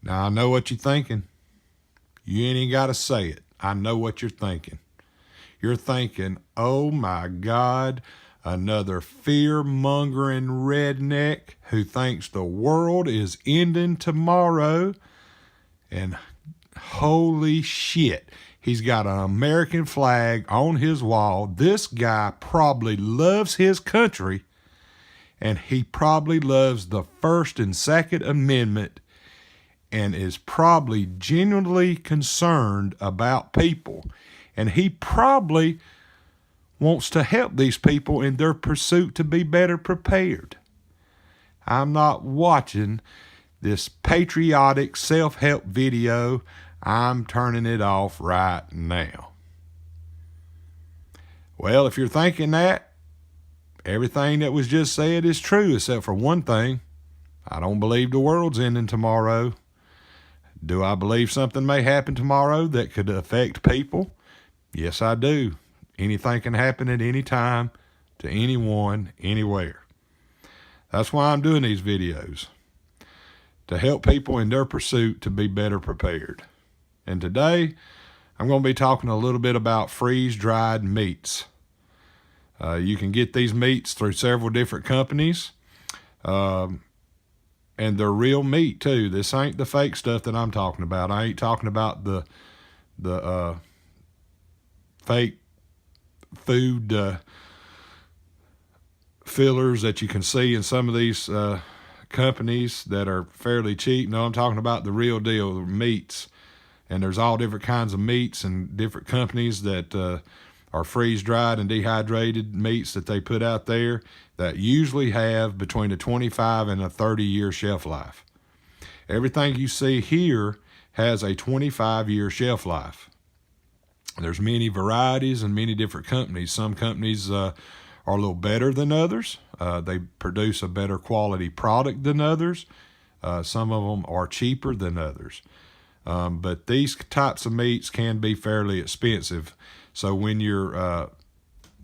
Now, I know what you're thinking. You ain't even got to say it. I know what you're thinking. You're thinking, oh my God, another fear-mongering redneck who thinks the world is ending tomorrow. And holy shit, he's got an American flag on his wall. This guy probably loves his country, and he probably loves the First and Second Amendment, and is probably genuinely concerned about people. And he probably wants to help these people in their pursuit to be better prepared. I'm not watching this patriotic self-help video. I'm turning it off right now. Well, if you're thinking that, everything that was just said is true except for one thing. I don't believe the world's ending tomorrow. Do I believe something may happen tomorrow that could affect people? Yes, I do. Anything can happen at any time to anyone, anywhere. That's why I'm doing these videos, to help people in their pursuit to be better prepared. And today, I'm going to be talking a little bit about freeze-dried meats. You can get these meats through several different companies. And they're real meat too. This ain't the fake stuff that I'm talking about. I ain't talking about the fake food fillers that you can see in some of these companies that are fairly cheap. No, I'm talking about the real deal, the meats. And there's all different kinds of meats and different companies that are freeze-dried and dehydrated meats that they put out there that usually have between a 25 and a 30-year shelf life. Everything you see here has a 25-year shelf life. There's many varieties and many different companies. Some companies are a little better than others. They produce a better quality product than others. Some of them are cheaper than others. But these types of meats can be fairly expensive. So when you're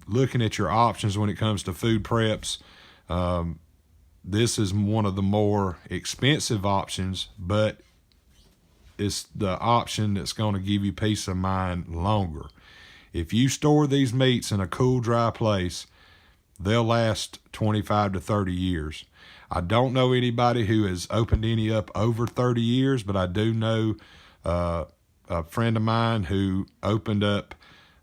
looking at your options when it comes to food preps, this is one of the more expensive options, but it's the option that's going to give you peace of mind longer. If you store these meats in a cool, dry place, they'll last 25 to 30 years. I don't know anybody who has opened any up over 30 years, but I do know a friend of mine who opened up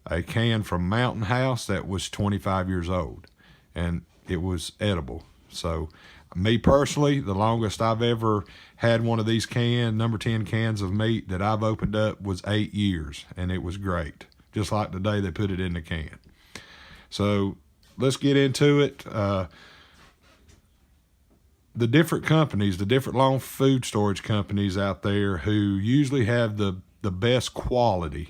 a can from Mountain House that was 25 years old, and it was edible. So me personally, the longest I've ever had one of these number 10 cans of meat that I've opened up was 8 years, and it was great, just like the day they put it in the can. So let's get into it. The different companies, the different long food storage companies out there who usually have the best quality,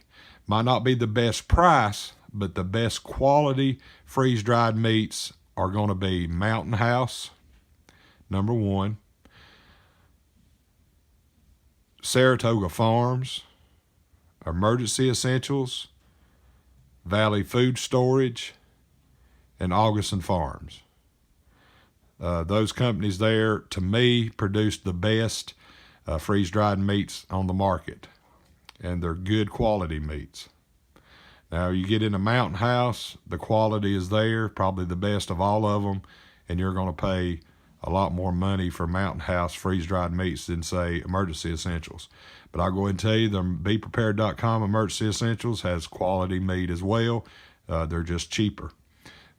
might not be the best price, but the best quality freeze-dried meats are going to be Mountain House, number one, Saratoga Farms, Emergency Essentials, Valley Food Storage, and Augustin Farms. Those companies there, to me, produce the best freeze-dried meats on the market, and they're good quality meats. Now, you get into Mountain House, the quality is there, probably the best of all of them, and you're going to pay a lot more money for Mountain House freeze-dried meats than, say, Emergency Essentials. But I'll go ahead and tell you, the BePrepared.com Emergency Essentials has quality meat as well. They're just cheaper.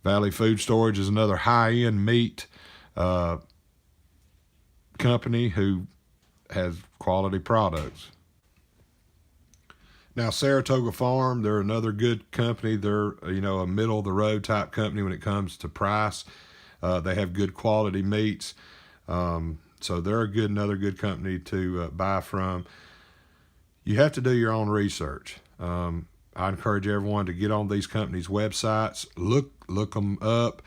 Valley Food Storage is another high-end meat company who has quality products. Now, Saratoga Farm, they're another good company. They're, a middle-of-the-road type company when it comes to price. They have good quality meats. So they're another good company to buy from. You have to do your own research. I encourage everyone to get on these companies' websites, look them up,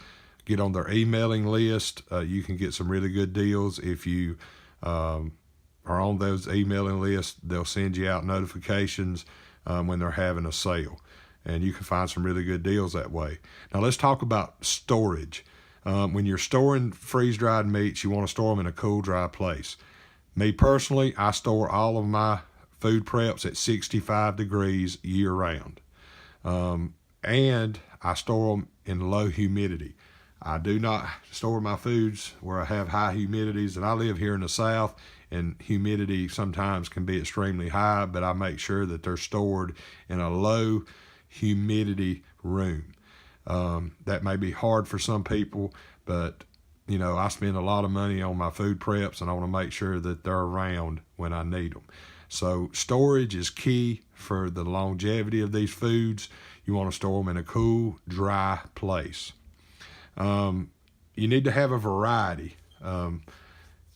get on their emailing list. You can get some really good deals if you are on those emailing lists. They'll send you out notifications when they're having a sale, and you can find some really good deals that way. Now let's talk about storage. When you're storing freeze-dried meats, you want to store them in a cool, dry place. Me personally, I store all of my food preps at 65 degrees year round. And I store them in low humidity. I do not store my foods where I have high humidities, and I live here in the South, and humidity sometimes can be extremely high, but I make sure that they're stored in a low humidity room. That may be hard for some people, but I spend a lot of money on my food preps, and I want to make sure that they're around when I need them. So storage is key for the longevity of these foods. You want to store them in a cool, dry place. You need to have a variety, and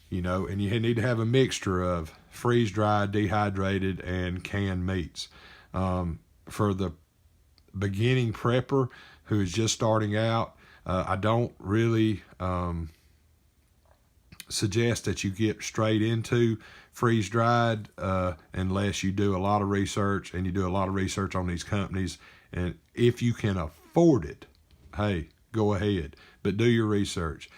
you need to have a mixture of freeze-dried, dehydrated, and canned meats. For the beginning prepper who is just starting out, I don't really suggest that you get straight into freeze-dried unless you do a lot of research, and you do a lot of research on these companies. And if you can afford it, hey, go ahead, but do your research.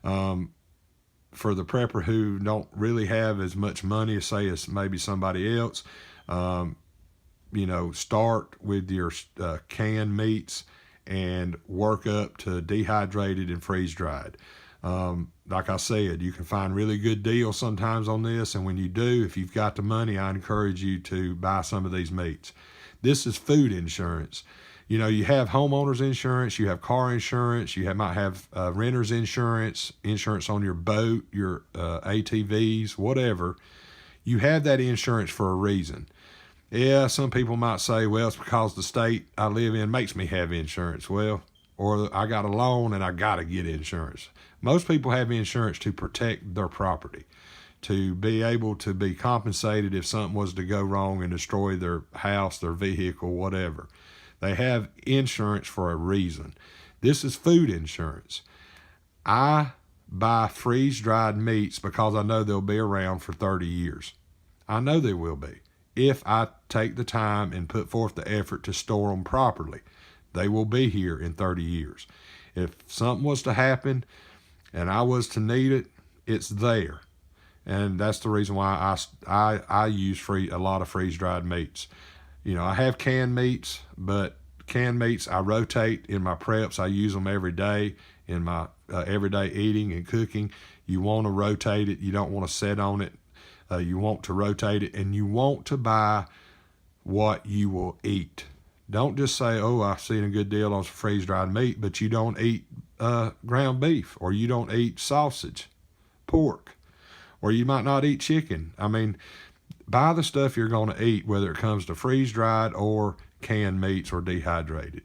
For the prepper who don't really have as much money as maybe somebody else, start with your canned meats and work up to dehydrated and freeze-dried. Like I said, you can find really good deals sometimes on this, and when you do, if you've got the money, I encourage you to buy some of these meats. This is food insurance. You have homeowners insurance, you have car insurance, might have renter's insurance, insurance on your boat, your ATVs, whatever. You have that insurance for a reason. Yeah, some people might say, well, it's because the state I live in makes me have insurance. Well, or I got a loan and I got to get insurance. Most people have insurance to protect their property, to be able to be compensated if something was to go wrong and destroy their house, their vehicle, whatever. They have insurance for a reason. This is food insurance. I buy freeze-dried meats because I know they'll be around for 30 years. I know they will be. If I take the time and put forth the effort to store them properly, they will be here in 30 years. If something was to happen and I was to need it, it's there. And that's the reason why I use a lot of freeze-dried meats. I have canned meats, but canned meats I rotate in my preps. I use them every day in my everyday eating and cooking. You want to rotate it. You don't want to sit on it. You want to rotate it, and you want to buy what you will eat. Don't just say, oh, I've seen a good deal on some freeze-dried meat, but you don't eat ground beef, or you don't eat sausage, pork, or you might not eat chicken. I mean, buy the stuff you're going to eat, whether it comes to freeze-dried or canned meats or dehydrated.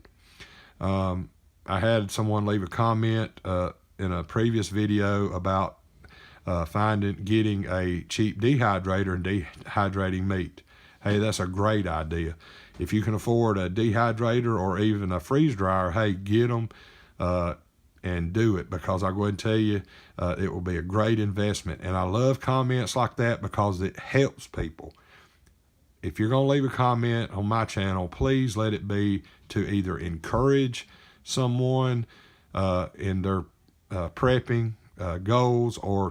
I had someone leave a comment in a previous video about getting a cheap dehydrator and dehydrating meat. Hey, that's a great idea. If you can afford a dehydrator or even a freeze dryer, hey, get them and do it, because I'll go ahead and tell you, it will be a great investment. And I love comments like that because it helps people. If you're going to leave a comment on my channel, please let it be to either encourage someone in their prepping goals, or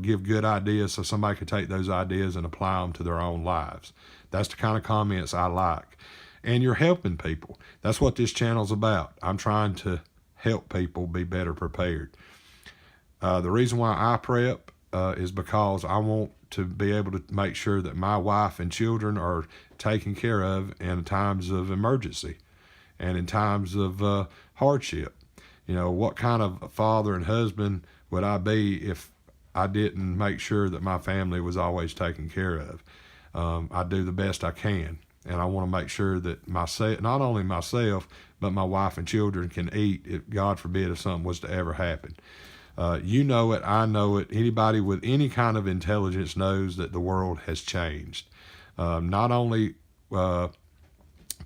give good ideas so somebody can take those ideas and apply them to their own lives. That's the kind of comments I like. And you're helping people. That's what this channel's about. I'm trying to help people be better prepared. The reason why I prep is because I want to be able to make sure that my wife and children are taken care of in times of emergency and in times of hardship. What kind of father and husband would I be if I didn't make sure that my family was always taken care of? I do the best I can, and I want to make sure that not only myself, but my wife and children can eat, if God forbid if something was to ever happen. You know it, I know it. Anybody with any kind of intelligence knows that the world has changed. Not only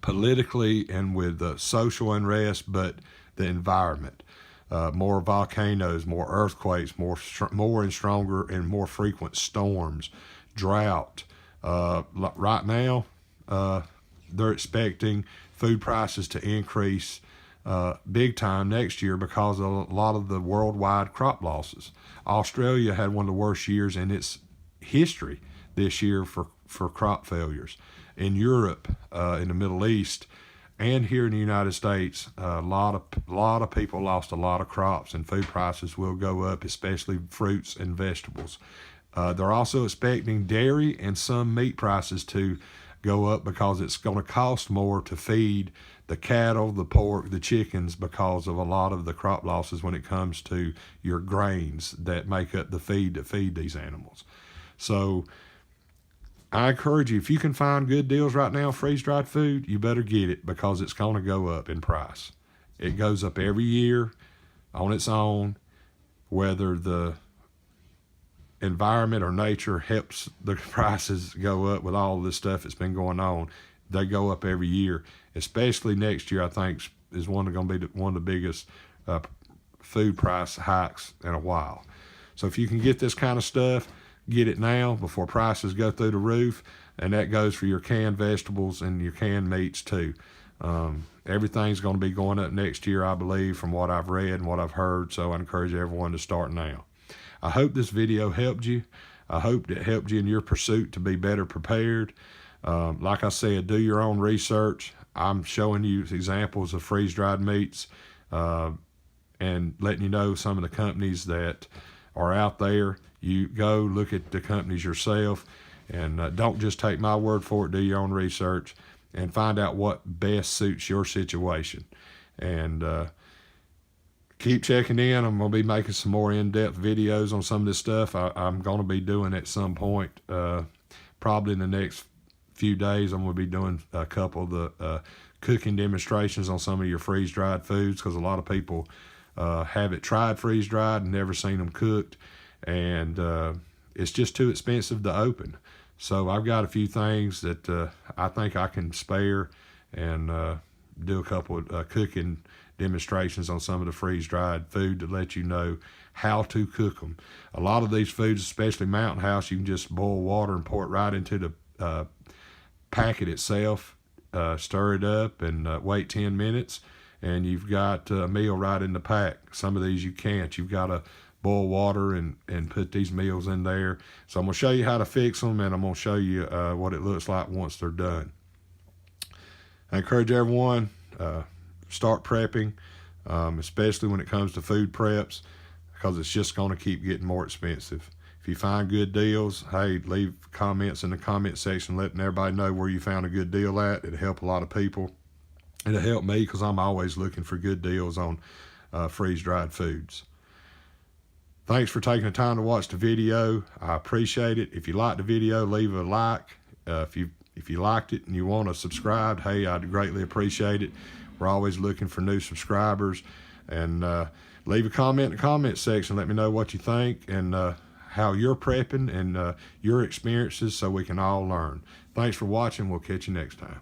politically and with social unrest, but the environment. More volcanoes, more earthquakes, more and stronger and more frequent storms, drought. Right now, they're expecting food prices to increase big time next year because of a lot of the worldwide crop losses. Australia had one of the worst years in its history this year for crop failures. In Europe, in the Middle East, and here in the United States, a lot of people lost a lot of crops, and food prices will go up, especially fruits and vegetables. They're also expecting dairy and some meat prices to go up because it's going to cost more to feed the cattle, the pork, the chickens, because of a lot of the crop losses when it comes to your grains that make up the feed to feed these animals. So I encourage you, if you can find good deals right now, freeze-dried food, you better get it, because it's going to go up in price. It goes up every year on its own, whether the environment or nature helps the prices go up with all this stuff that's been going on. They go up every year, especially next year. I think is going to be one of the biggest food price hikes in a while. So if you can get this kind of stuff, get it now before prices go through the roof, and that goes for your canned vegetables and your canned meats too. Everything's going to be going up next year, I believe, from what I've read and what I've heard, so I encourage everyone to start now. I hope this video helped you. I hope it helped you in your pursuit to be better prepared. Like I said, do your own research. I'm showing you examples of freeze-dried meats and letting you know some of the companies that are out there. You go look at the companies yourself, and don't just take my word for it. Do your own research and find out what best suits your situation. And keep checking in. I'm going to be making some more in-depth videos on some of this stuff. I'm going to be doing at some point, probably in the next few days. I'm going to be doing a couple of the cooking demonstrations on some of your freeze-dried foods, because a lot of people haven't tried freeze-dried and never seen them cooked, and it's just too expensive to open. So I've got a few things that I think I can spare, and do a couple of cooking demonstrations on some of the freeze-dried food to let you know how to cook them. A lot of these foods, especially Mountain House, you can just boil water and pour it right into the packet itself, stir it up, and wait 10 minutes, and you've got a meal right in the pack. Some of these you can't. You've got to boil water and put these meals in there. So I'm going to show you how to fix them, and I'm going to show you what it looks like once they're done. I encourage everyone, start prepping, especially when it comes to food preps, because it's just going to keep getting more expensive. If you find good deals, hey, leave comments in the comment section letting everybody know where you found a good deal at. It'll help a lot of people. It'll help me, because I'm always looking for good deals on freeze-dried foods. Thanks for taking the time to watch the video. I appreciate it. If you liked the video, leave a like. If you liked it and you want to subscribe, hey, I'd greatly appreciate it. We're always looking for new subscribers. And leave a comment in the comment section. Let me know what you think and how you're prepping and your experiences, so we can all learn. Thanks for watching. We'll catch you next time.